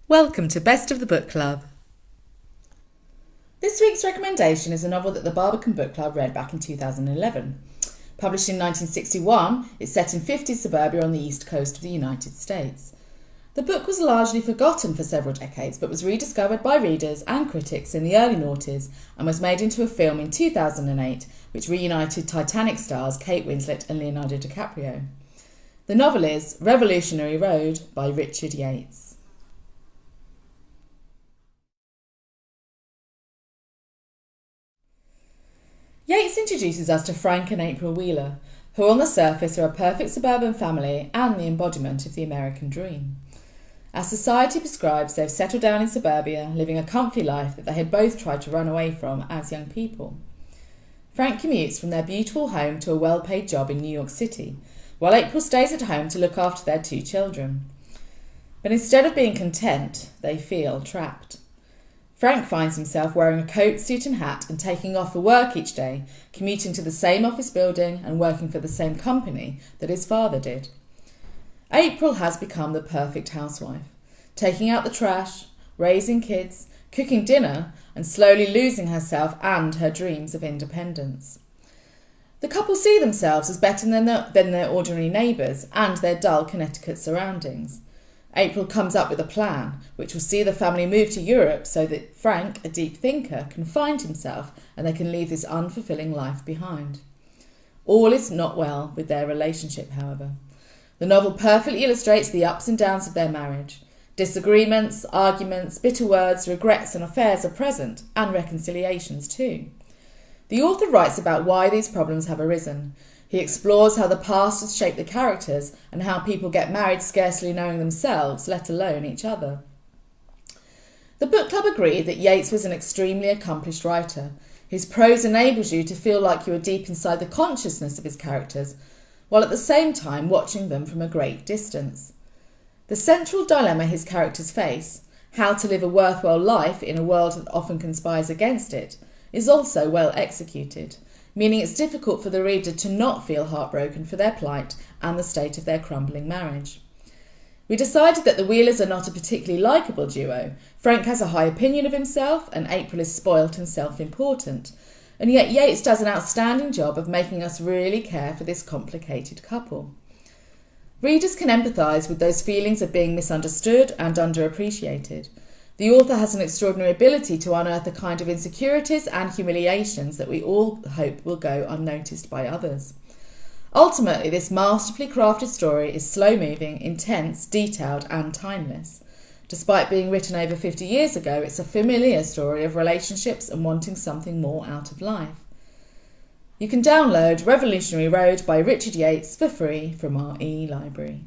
Welcome to Best of the Book Club. This week's recommendation is a novel that the Barbican Book Club read back in 2011. Published in 1961, it's set in 50s suburbia on the east coast of the United States. The book was largely forgotten for several decades, but was rediscovered by readers and critics in the early noughties and was made into a film in 2008, which reunited Titanic stars Kate Winslet and Leonardo DiCaprio. The novel is Revolutionary Road by Richard Yates. Yates introduces us to Frank and April Wheeler, who on the surface are a perfect suburban family and the embodiment of the American dream. As society prescribes, they've settled down in suburbia, living a comfy life that they had both tried to run away from as young people. Frank commutes from their beautiful home to a well-paid job in New York City, while April stays at home to look after their two children. But instead of being content, they feel trapped. Frank finds himself wearing a coat, suit and hat and taking off for work each day, commuting to the same office building and working for the same company that his father did. April has become the perfect housewife, taking out the trash, raising kids, cooking dinner and slowly losing herself and her dreams of independence. The couple see themselves as better than their ordinary neighbours and their dull Connecticut surroundings. April comes up with a plan which will see the family move to Europe so that Frank, a deep thinker, can find himself and they can leave this unfulfilling life behind. All is not well with their relationship, however. The novel perfectly illustrates the ups and downs of their marriage. Disagreements, arguments, bitter words, regrets and affairs are present, and reconciliations too. The author writes about why these problems have arisen. He explores how the past has shaped the characters and how people get married scarcely knowing themselves, let alone each other. The book club agreed that Yates was an extremely accomplished writer. His prose enables you to feel like you are deep inside the consciousness of his characters, while at the same time watching them from a great distance. The central dilemma his characters face, how to live a worthwhile life in a world that often conspires against it, is also well executed, meaning it's difficult for the reader to not feel heartbroken for their plight and the state of their crumbling marriage. We decided that the Wheelers are not a particularly likeable duo. Frank has a high opinion of himself and April is spoilt and self-important, and yet Yates does an outstanding job of making us really care for this complicated couple. Readers can empathise with those feelings of being misunderstood and underappreciated. The author has an extraordinary ability to unearth the kind of insecurities and humiliations that we all hope will go unnoticed by others. Ultimately, this masterfully crafted story is slow-moving, intense, detailed and timeless. Despite being written over 50 years ago, it's a familiar story of relationships and wanting something more out of life. You can download Revolutionary Road by Richard Yates for free from our e-library.